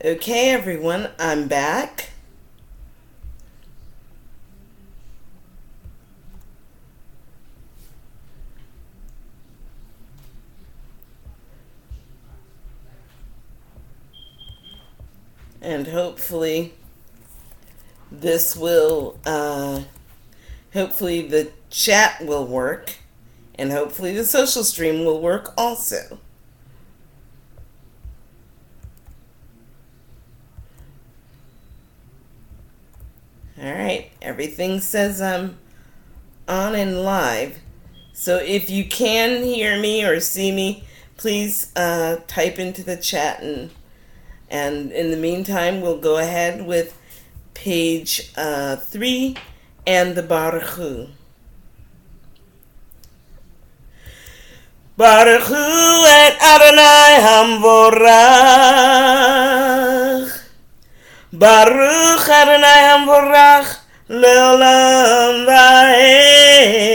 Okay, everyone, I'm back. And hopefully hopefully the chat will work, and hopefully the social stream will work also. Alright, everything says I'm on and live. So if you can hear me or see me, please type into the chat, and in the meantime, we'll go ahead with page 3 and the Baruch Hu. Baruch Hu et Adonai Hamvorach. Baruch Adonai Hamvorach Leolam Vaed.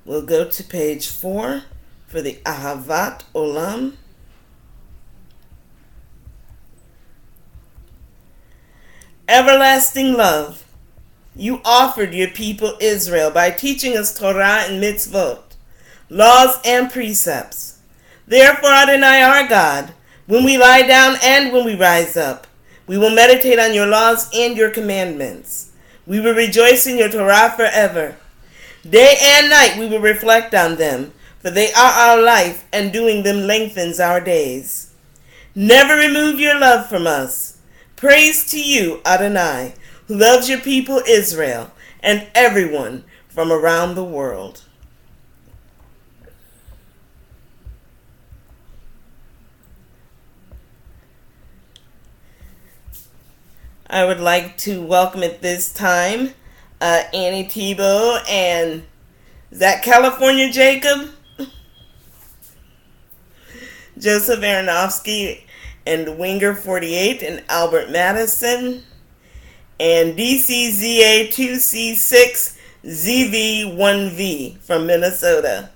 We'll go to page 4 for the Ahavat Olam. Everlasting love, you offered your people Israel by teaching us Torah and mitzvot, laws and precepts. Therefore, Adonai our God, when we lie down and when we rise up, we will meditate on your laws and your commandments. We will rejoice in your Torah forever. Day and night we will reflect on them, for they are our life, and doing them lengthens our days. Never remove your love from us. Praise to you, Adonai, who loves your people Israel and everyone from around the world. I would like to welcome at this time Annie Tebow and is that California Jacob? Joseph Aronofsky and Winger 48 and Albert Madison and DCZA2C6ZV1V from Minnesota.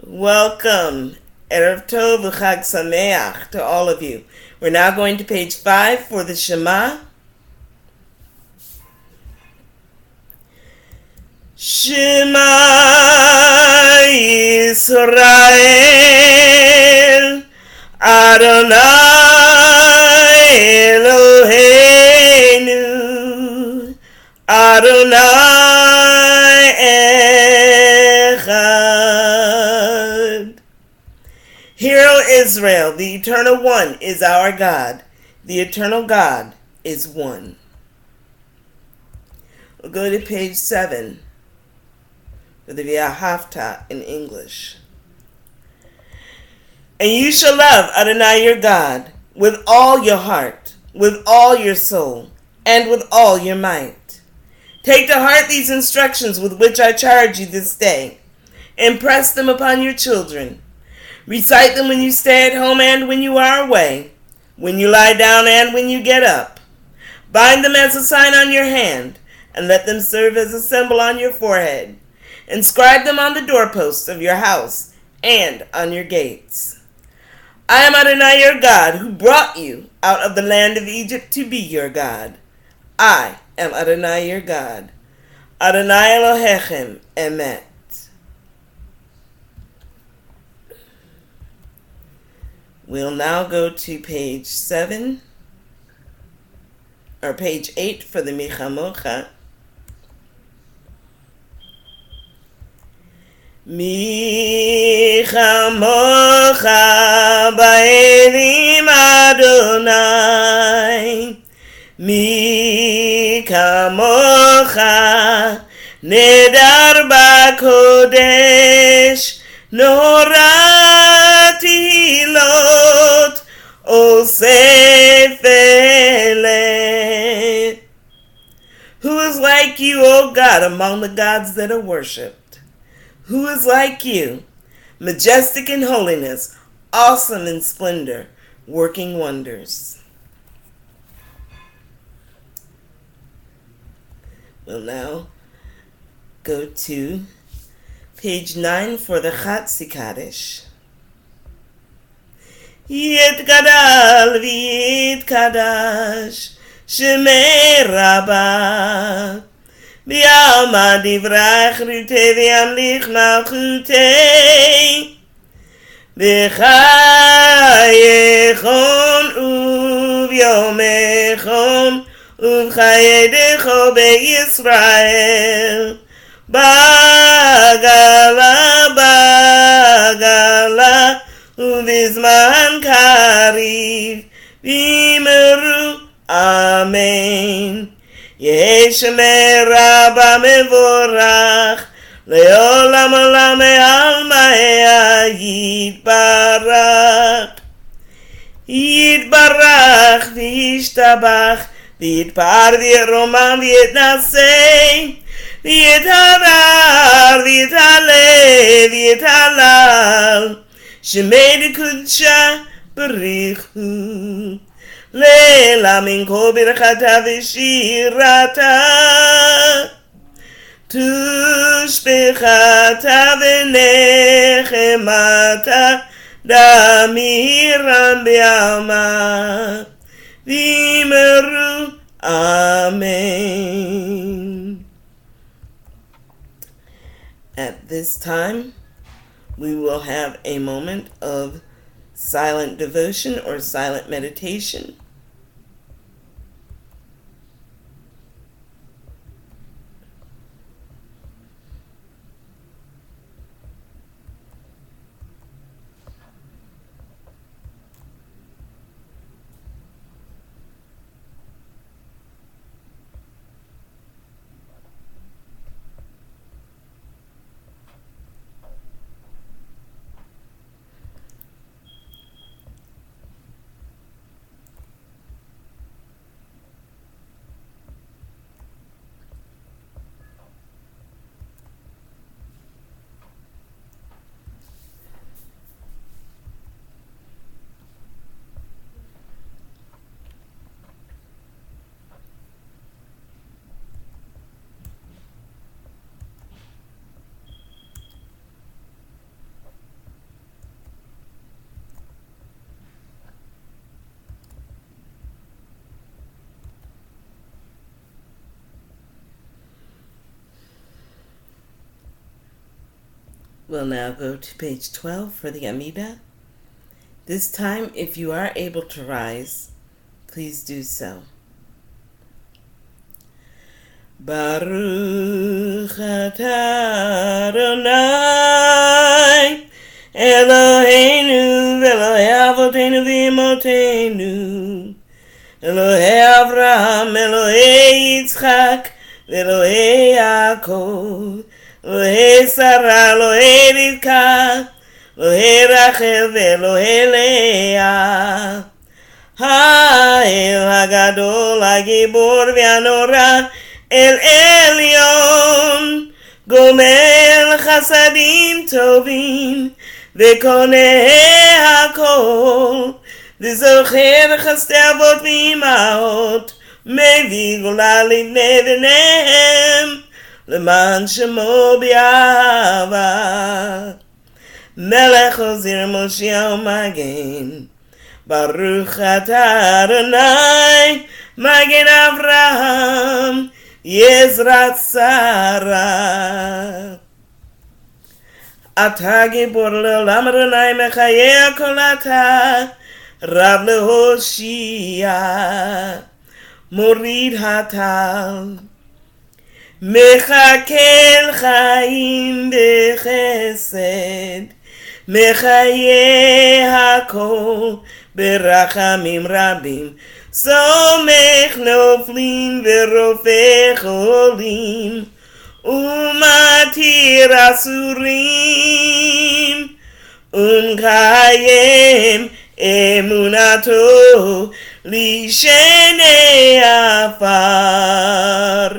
Welcome. Erev Tov v'Chag Sameach to all of you. We're now going to page 5 for the Shema. Shema Yisrael Adonai Eloheinu Adonai Echad. Hear, O Israel, the Eternal One is our God. The Eternal God is one. We'll go to page 7 for the V'ahavta in English. And you shall love Adonai your God with all your heart, with all your soul, and with all your might. Take to heart these instructions with which I charge you this day. Impress them upon your children. Recite them when you stay at home and when you are away, when you lie down and when you get up. Bind them as a sign on your hand, and let them serve as a symbol on your forehead. Inscribe them on the doorposts of your house and on your gates. I am Adonai your God, who brought you out of the land of Egypt to be your God. I am Adonai your God. Adonai Elohechem Emet. We'll now go to page 7, or page 8 for the Michamocha. Mi chamocha ba'elim Adonai, mi kamocha nedar ba'kodesh, nora tehilot osef eleh. Who is like you, O God, among the gods that are worshipped? Who is like you, majestic in holiness, awesome in splendor, working wonders? We'll now go to Page 9 for the Chatzi Kaddish. Yitgadal v'yitkadash Shemei Rabbi B'yalma divrach rutei v'yamlich malchutei B'chayechon u'v'yomechon u'v'chayedecho be'Yisrael Bagala ובזמן קריב ויאמרו אמן. יהי שמי רבה מבורך לעולם עולם העלמיה יתברך. יתברך וישתבח ויתפאר וירומם ויתנשא ויתהדר ויתהלל ויתהלל שמי דקודשה בריחו לילה מן כל ברכתה ושירתה תושבחתה ונחמתה דמירם בעלמה ויאמרו amen. At this time we will have a moment of silent devotion or silent meditation. We'll now go to page 12 for the Amidah. This time, if you are able to rise, please do so. Baruch atah Adonai Eloheinu v'Elohei avoteinu v'imotenu Elohei Avraham, Elohei Yitzchak v'Elohei Yaakov Elohei Sarah, Elohei Rivka, Elohei Rachel ve'Elohei Leah. Ha'el Hagadol, Hagibor ve'Hanora, El Elyon, Gomel Chasadim Tovim, Ve'koneh Hakol, V'zocher Chasdei Avot v'Imaot, Mevi Gula Livnei v'Nehem, למען שמו באהבה מלך עוזר מושיע ומגן ברוך אתה אדוני מגן אברהם עזרת שרה אתה גיבור לעולם אדוני מחיה כל אתה רב להושיע מוריד הטל מחכה חיים בחסד מחיה הכל ברחמים רבים סומך נופלים ורופא חולים ומתיר אסורים ומקיים אמונתו לשני עפר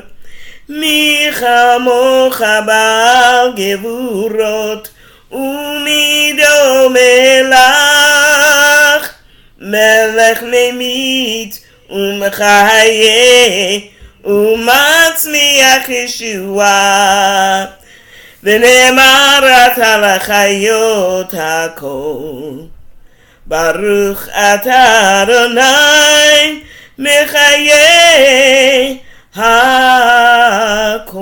מי כמוך בעל גבורות ומי דומה לך מלך ממית ומחיה ומצמיח ישועה ונאמר אתה לחיות הכל. ברוך אתה אדוני מחיי הכל.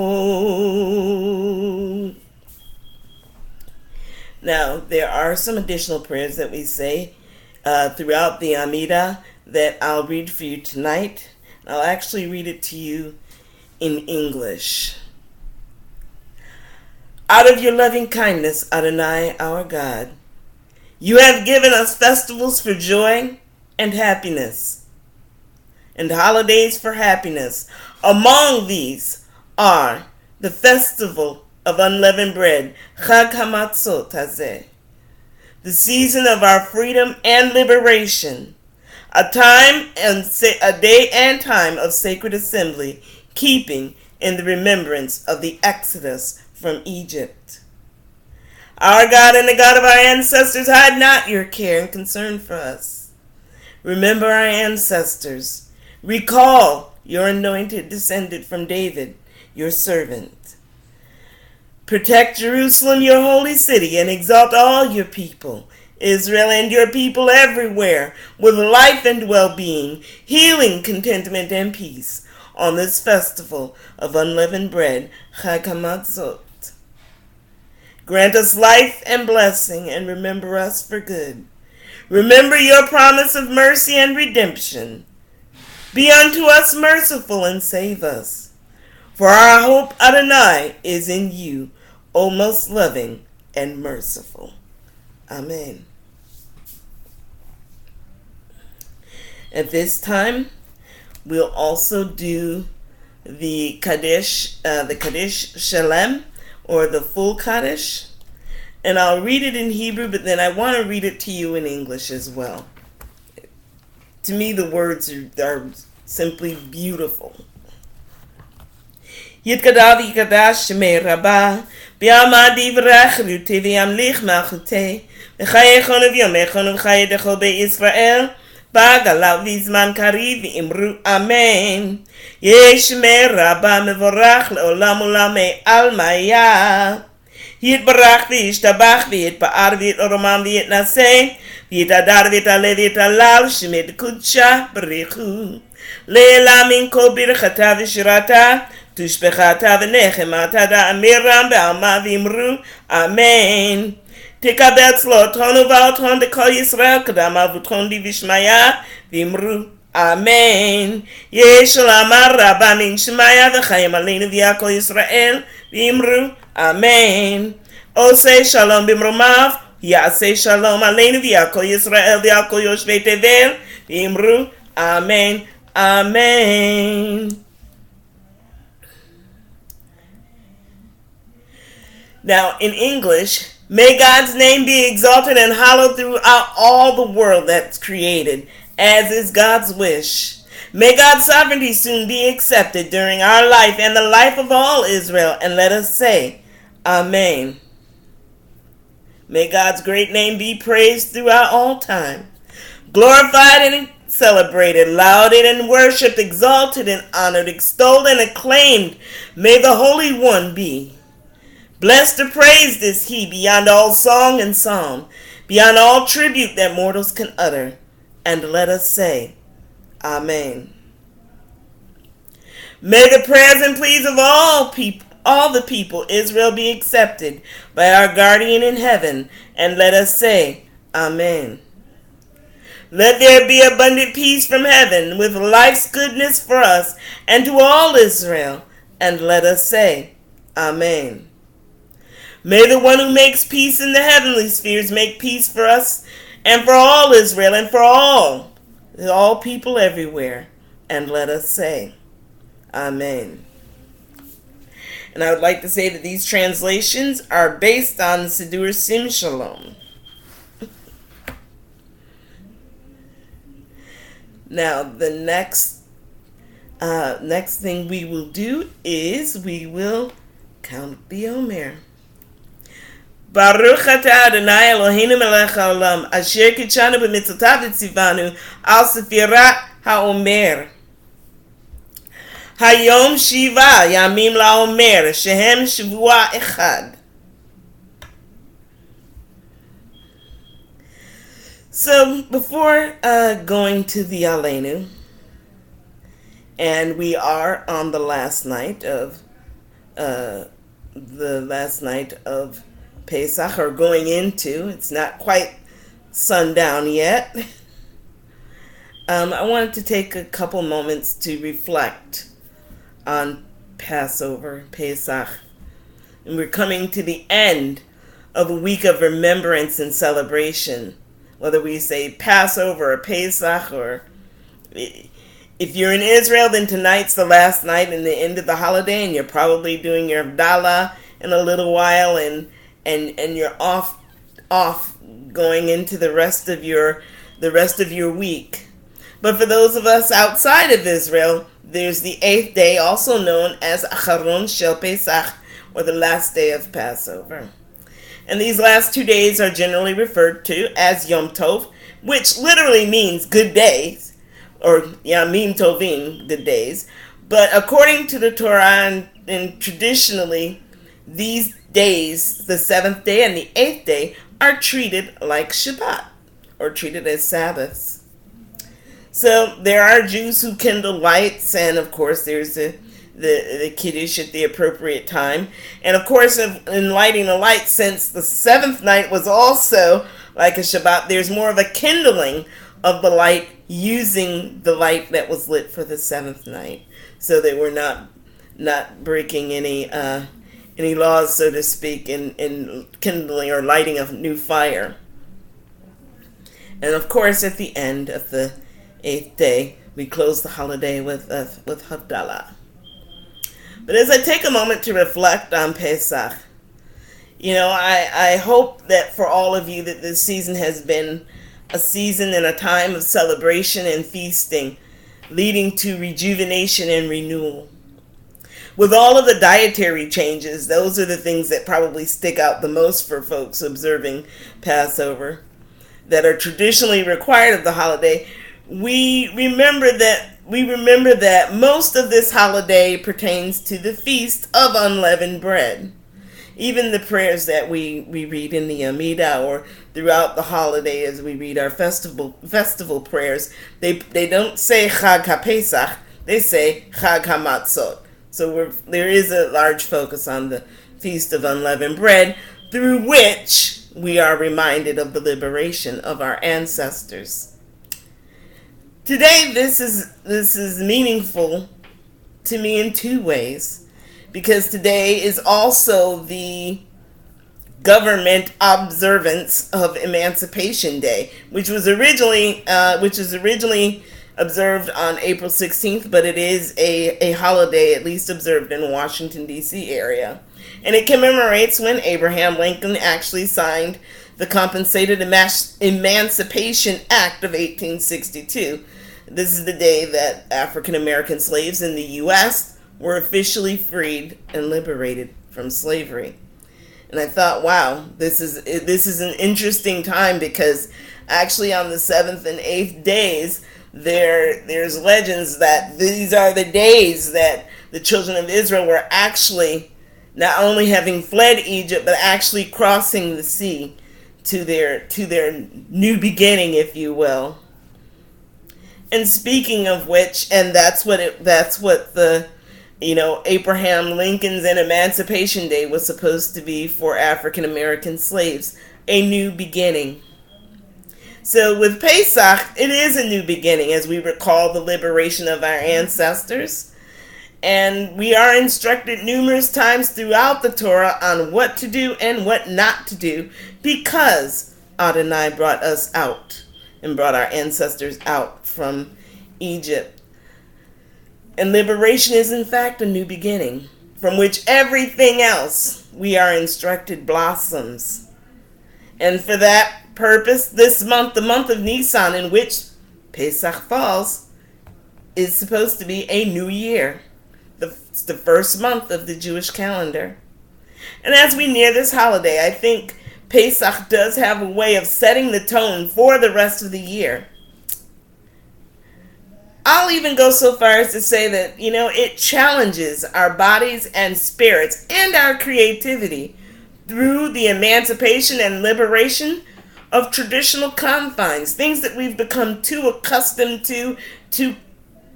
Now, there are some additional prayers that we say throughout the Amidah that I'll read for you tonight. I'll actually read it to you in English. Out of your loving kindness, Adonai, our God, you have given us festivals for joy and happiness, and holidays for happiness. Among these are the festival of unleavened bread, Chag HaMatzot Hazeh, the season of our freedom and liberation, a day and time of sacred assembly, keeping in the remembrance of the Exodus from Egypt. Our God and the God of our ancestors, hide not your care and concern for us. Remember our ancestors. Recall your anointed descendant from David, your servant. Protect Jerusalem, your holy city, and exalt all your people, Israel and your people everywhere, with life and well-being, healing, contentment, and peace on this festival of unleavened bread, Chag HaMatzot. Grant us life and blessing, and remember us for good. Remember your promise of mercy and redemption. Be unto us merciful and save us. For our hope, Adonai, is in you, O most loving and merciful. Amen. At this time, we'll also do the Kaddish Shalem, or the full Kaddish. And I'll read it in Hebrew, but then I want to read it to you in English as well. To me, the words are simply beautiful. Yitkadav yikadash shemei Rabbi, b'yamad yivrach ruti v'yamlich malchutei, v'chayechon v'yomechon v'chayedecho be'Yisrael, b'agalav v'zman kariv v'imru amen. Yeshmei Rabbi mevorach le'olam ulam me'almaya. Yitbarach v'yishtabach v'yitpa'ar v'yitoromam v'yitnaseh, v'yitadar v'yitaleh v'yitalal shemed kudsha b'richu. Le'elam min kol birchata v'shirata, tushbechata v'nechemata da'amiram b'alma v'imru amen. Tikabel tzloton uvalton dekol Yisrael kadam avutron di v'shmaya v'imru amen. Yeshel amar Rabba min shmaya v'chayim aleinu v'yakol Yisrael v'imru amen. Osei shalom b'mromav yasei shalom aleinu v'yakol Yisrael v'yakol yoshvei tevel v'imru amen. Amen. Now, in English, may God's name be exalted and hallowed throughout all the world that's created, as is God's wish. May God's sovereignty soon be accepted during our life and the life of all Israel, and let us say, Amen. May God's great name be praised throughout all time, glorified and celebrated, lauded and worshipped, exalted and honored, extolled and acclaimed. May the Holy One be. Blessed or praised is he beyond all song and psalm, beyond all tribute that mortals can utter. And let us say, Amen. May the prayers and pleas of all the people Israel be accepted by our guardian in heaven. And let us say, Amen. Let there be abundant peace from heaven with life's goodness for us and to all Israel. And let us say, Amen. May the one who makes peace in the heavenly spheres make peace for us and for all Israel and for all people everywhere. And let us say, Amen. And I would like to say that these translations are based on the Siddur Sim Shalom. Now, the next thing we will do is we will count the Omer. Baruch atah Adonai Eloheinu melech haolam, asher kitshanu b'mitzvotav v'tzivanu al sefirat haomer. Hayom shiva yamim laomer, shehem shavua echad. So before going to the Aleinu, and we are on the last night of Pesach, or going into. It's not quite sundown yet. I wanted to take a couple moments to reflect on Passover, Pesach. And we're coming to the end of a week of remembrance and celebration. Whether we say Passover or Pesach, or if you're in Israel, then tonight's the last night and the end of the holiday, and you're probably doing your Havdalah in a little while, and you're off going into the rest of your week. But for those of us outside of Israel, there's the 8th day, also known as Acharon Shel Pesach, or the last day of Passover. And these last 2 days are generally referred to as Yom Tov, which literally means good days, or Yamim Tovim, good days. But according to the Torah and traditionally, these days, the 7th day and the 8th day, are treated like Shabbat, or treated as Sabbaths. So there are Jews who kindle lights, and of course there's the Kiddush at the appropriate time. And of course, in lighting the light, since the 7th night was also like a Shabbat, there's more of a kindling of the light using the light that was lit for the 7th night. So they were not breaking any laws, so to speak, in kindling or lighting a new fire. And of course, at the end of the 8th day, we close the holiday with Havdalah. But as I take a moment to reflect on Pesach, I hope that for all of you that this season has been a season and a time of celebration and feasting, leading to rejuvenation and renewal. With all of the dietary changes, those are the things that probably stick out the most for folks observing Passover, that are traditionally required of the holiday. We remember that most of this holiday pertains to the Feast of Unleavened Bread. Even the prayers that we read in the Amidah or throughout the holiday as we read our festival prayers, they don't say Chag HaPesach, they say Chag HaMatzot. So there is a large focus on the Feast of Unleavened Bread, through which we are reminded of the liberation of our ancestors. Today, this is meaningful to me in two ways, because today is also the government observance of Emancipation Day, which was originally observed on April 16th, but it is a holiday at least observed in the Washington, D.C. area. And it commemorates when Abraham Lincoln actually signed the Compensated Emancipation Act of 1862. This is the day that African American slaves in the U.S. were officially freed and liberated from slavery. And I thought, wow, this is an interesting time, because actually on the 7th and 8th days, there's legends that these are the days that the children of Israel were actually not only having fled Egypt, but actually crossing the sea to their new beginning, if you will. And speaking of which, and that's what the Abraham Lincoln's and Emancipation Day was supposed to be for African American slaves, a new beginning. So with Pesach, it is a new beginning as we recall the liberation of our ancestors. And we are instructed numerous times throughout the Torah on what to do and what not to do, because Adonai brought us out and brought our ancestors out from Egypt. And liberation is in fact a new beginning, from which everything else, we are instructed, blossoms. And for that purpose, this month, the month of Nisan, in which Pesach falls, is supposed to be a new year. It's the first month of the Jewish calendar. And as we near this holiday, I think Pesach does have a way of setting the tone for the rest of the year. I'll even go so far as to say that, it challenges our bodies and spirits and our creativity through the emancipation and liberation of traditional confines, things that we've become too accustomed to, too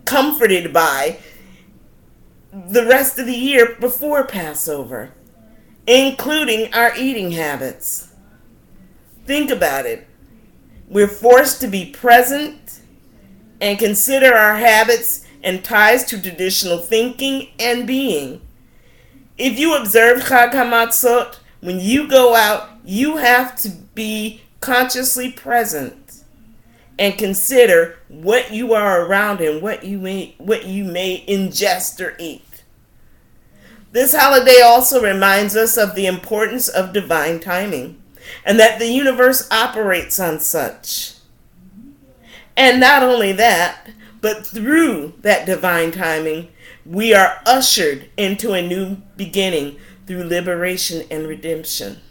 comforted by the rest of the year before Passover, including our eating habits. Think about it. We're forced to be present and consider our habits and ties to traditional thinking and being. If you observe Chag HaMatzot, when you go out, you have to be consciously present and consider what you are around and what you may ingest or eat. This holiday also reminds us of the importance of divine timing and that the universe operates on such. And not only that, but through that divine timing, we are ushered into a new beginning through liberation and redemption.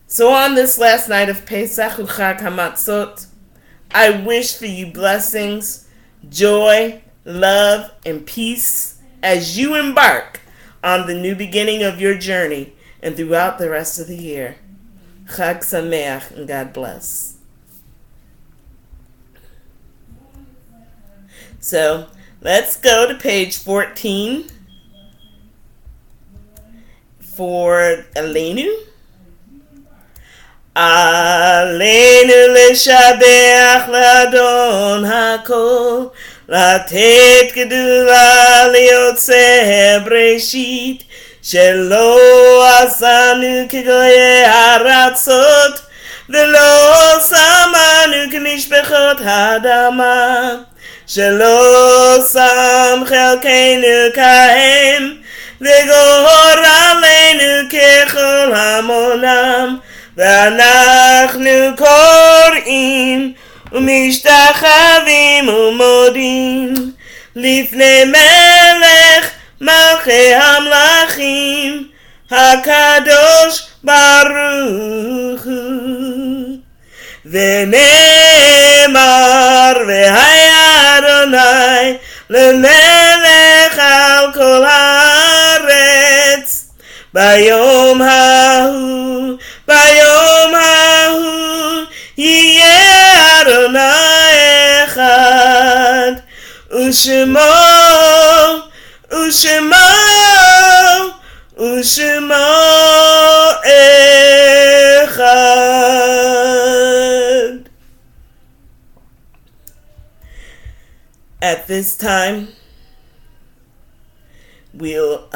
So on this last night of Pesach Chag HaMatzot, I wish for you blessings, joy, love, and peace as you embark on the new beginning of your journey and throughout the rest of the year. Chag Sameach, and God bless. So let's go to page 14 for Aleinu. Aleinu leshabeach l'Adon hakol, לתת גדולה ליוצא בראשית, שלא עשנו כגויי הארצות, ולא שמנו כמשפחות האדמה, שלא שם חלקנו כהם, וגורלנו ככל המונם, ואנחנו קוראים ומשתחווים ומודים לפני מלך מלכי המלכים הקדוש ברוך הוא. ונאמר והיה אדוני למלך על כל הארץ ביום ההוא יהיה אדוני אחד ושמו אחד. At this time, we'll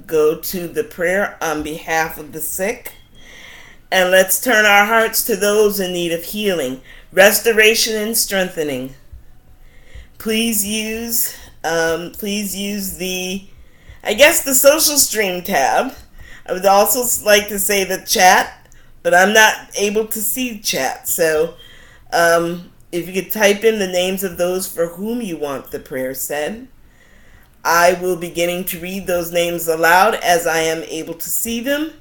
go to the prayer on behalf of the sick. And let's turn our hearts to those in need of healing, restoration, and strengthening. Please use the social stream tab. I would also like to say the chat, but I'm not able to see chat. So if you could type in the names of those for whom you want the prayer said, I will be beginning to read those names aloud as I am able to see them.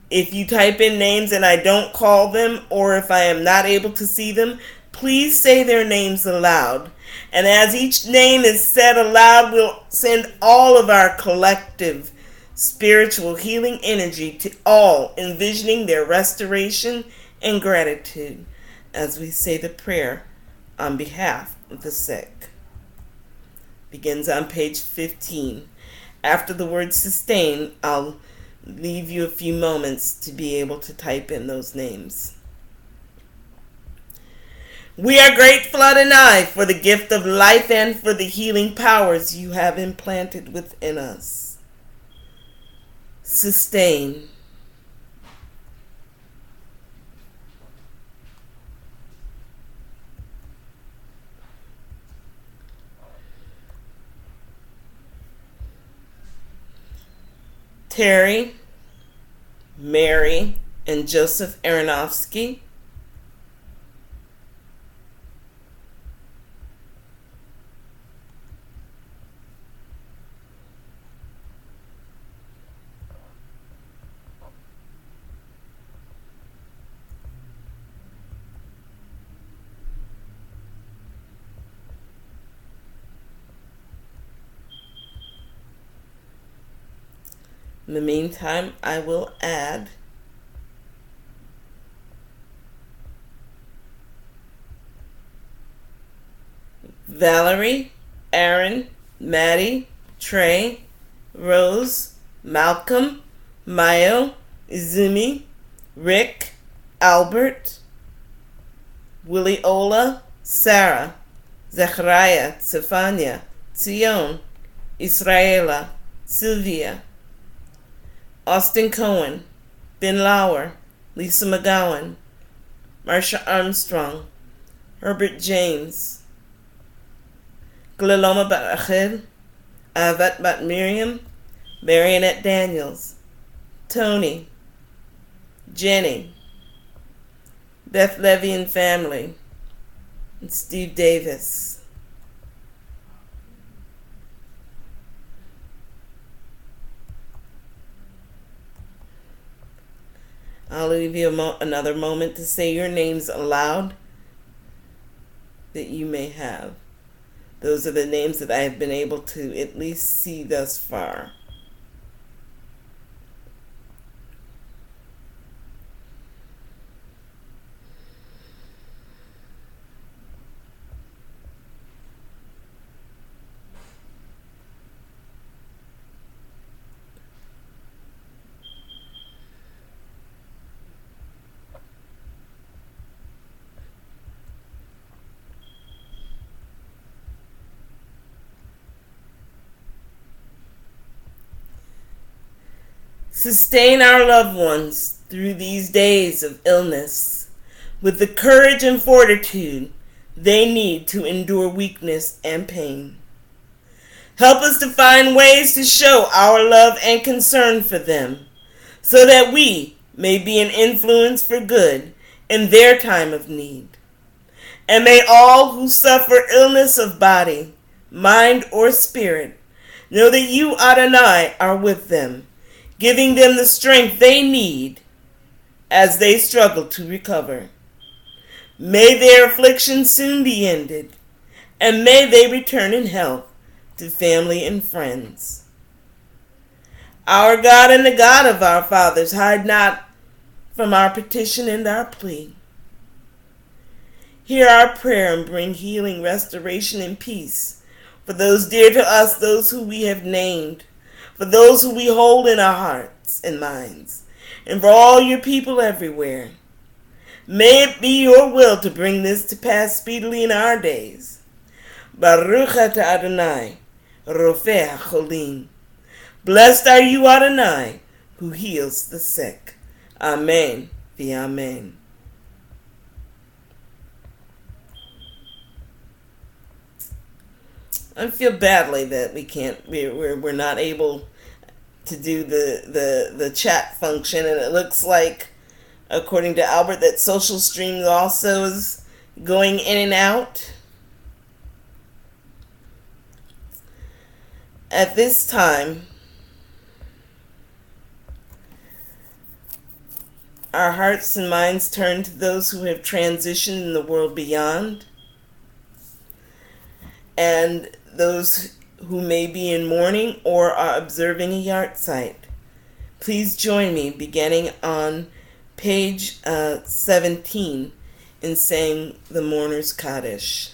If you type in names and I don't call them, or if I am not able to see them, please say their names aloud. And as each name is said aloud, we'll send all of our collective spiritual healing energy to all, envisioning their restoration and gratitude as we say the prayer on behalf of the sick. Begins on page 15. After the word sustain, I'll leave you a few moments to be able to type in those names. We are grateful, Adonai, for the gift of life and for the healing powers you have implanted within us. Sustain. Terry, Mary, and Joseph Aronofsky. In the meantime, I will add Valerie, Aaron, Maddie, Trey, Rose, Malcolm, Mayo, Izumi, Rick, Albert, Willie Ola, Sarah, Zechariah, Stefania, Zion, Israela, Sylvia, Austin Cohen, Ben Lauer, Lisa McGowan, Marsha Armstrong, Herbert James, Glaloma Bat Achel, Avat Bat Miriam, Marionette Daniels, Tony, Jenny, Beth Levy and family, and Steve Davis. I'll leave you another moment to say your names aloud that you may have. Those are the names that I have been able to at least see thus far. Sustain our loved ones through these days of illness with the courage and fortitude they need to endure weakness and pain. Help us to find ways to show our love and concern for them so that we may be an influence for good in their time of need. And may all who suffer illness of body, mind, or spirit know that you, Adonai, are with them, giving them the strength they need as they struggle to recover. May their affliction soon be ended, and may they return in health to family and friends. Our God and the God of our fathers, hide not from our petition and our plea. Hear our prayer and bring healing, restoration, and peace for those dear to us, those who we have named, for those who we hold in our hearts and minds, and for all your people everywhere. May it be your will to bring this to pass speedily in our days. Baruch atah Adonai, Rofeh HaCholim. Blessed are you, Adonai, who heals the sick. Amen. V'amen. I feel badly that we're not able to do the chat function, and it looks like, according to Albert, that Social Stream also is going in and out. At this time, our hearts and minds turn to those who have transitioned in the world beyond, and those who may be in mourning or are observing a yahrzeit. Please join me beginning on page 17 in saying the Mourner's Kaddish.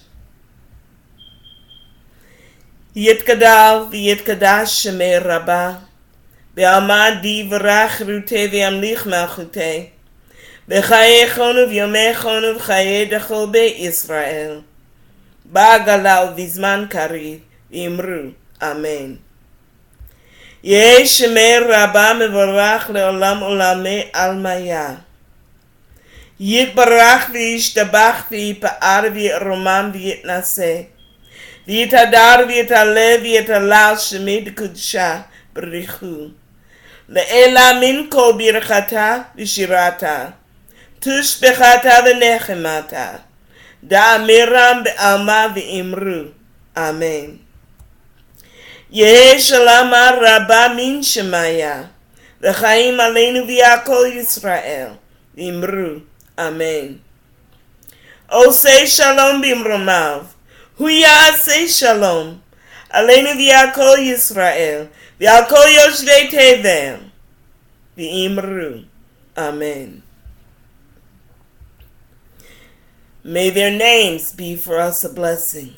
Yitkadal v'yitkadash shemei Rabba Be'alma divrach rute v'yamlich malchute B'chaye chonu v'yomei chonu v'chaye dachol be'Yisrael Ba'galal v'zman kariv v'imru. Amen. Yeh shemei Rabba mevorach le'olam olamei almaya Yitbarach v'yishtabach v'yipa'ar v'yiromam v'yitnaseh V'yitadar v'yitalev v'yitalal shemei d'kudsha b'richu Le'ela min kol birchata v'shirata Tush bechata v'nechemata Da'amiram be'alma v'imru. Amen. Yeh shalom Rabba min shemaya V'chaim aleinu v'yakol Yisrael v'imru. Amen. Osei shalom b'imromav Hu ya'aseh shalom aleinu v'yakol Yisrael v'yakol yoshvei tevel v'imru. Amen. May their names be for us a blessing.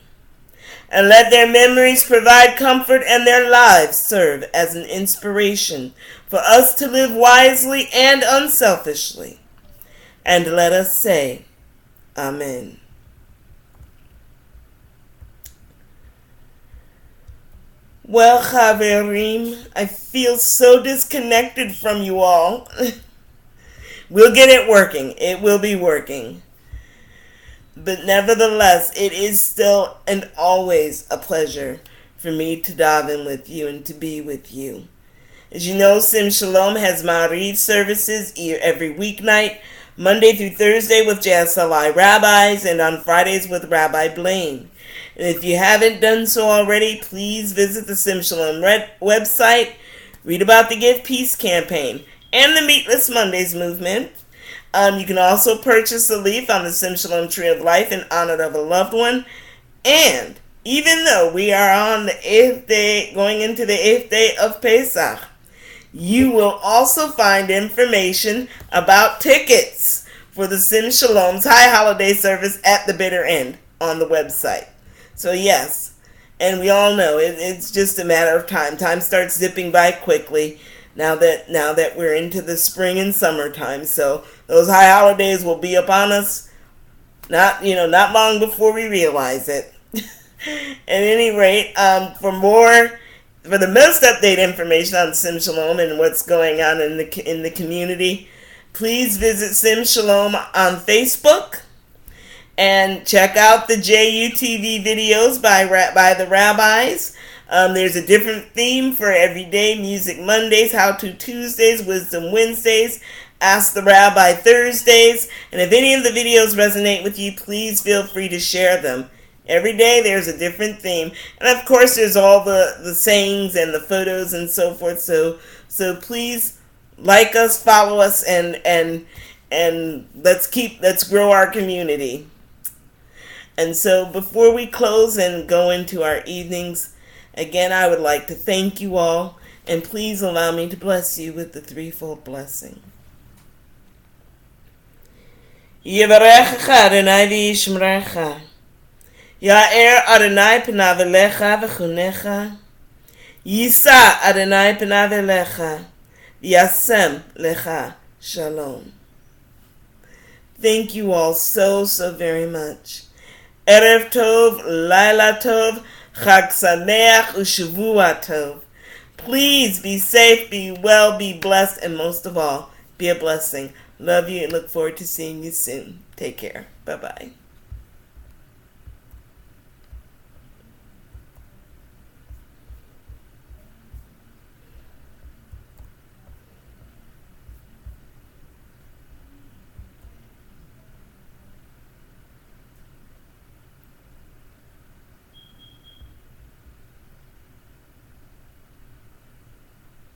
and let their memories provide comfort and their lives serve as an inspiration for us to live wisely and unselfishly. And let us say, Amen. Well, Chaverim, I feel so disconnected from you all. We'll get it working. It will be working. But nevertheless, it is still and always a pleasure for me to daven with you and to be with you. As you know, Sim Shalom has Ma'ariv services every weeknight, Monday through Thursday with JSLI rabbis, and on Fridays with Rabbi Blaine. And if you haven't done so already, please visit the Sim Shalom website, read about the Give Peace campaign and the Meatless Mondays movement. You can also purchase a leaf on the Sim Shalom Tree of Life in honor of a loved one. And even though we are on the 8th day, going into the 8th day of Pesach, you will also find information about tickets for the Sim Shalom's High Holiday Service at the bitter end on the website. So yes, and we all know it's just a matter of time. Time starts zipping by quickly now that we're into the spring and summertime. So those high holidays will be upon us not long before we realize it. At any rate, for the most updated information on Sim Shalom and what's going on in the community, please visit Sim Shalom on Facebook and check out the JUTV videos by the rabbis. There's a different theme for every day: Music Mondays, How To Tuesdays, Wisdom Wednesdays, Ask the Rabbi Thursdays. And if any of the videos resonate with you, please feel free to share them. Every day there's a different theme. And of course there's all the sayings and the photos and so forth. So please like us, follow us, and let's grow our community. And so before we close and go into our evenings, again, I would like to thank you all, and please allow me to bless you with the threefold blessing. Yivarechecha Adonai v'yishmerecha. Ya'er Adonai panav elecha v'chunecha. Yisa Adonai panav elecha v'yasem lecha shalom. Thank you all so very much. Erev Tov, Laila Tov, Chag Sameach, Ushavua Tov. Please be safe, be well, be blessed, and most of all, be a blessing. Love you and look forward to seeing you soon. Take care. Bye-bye.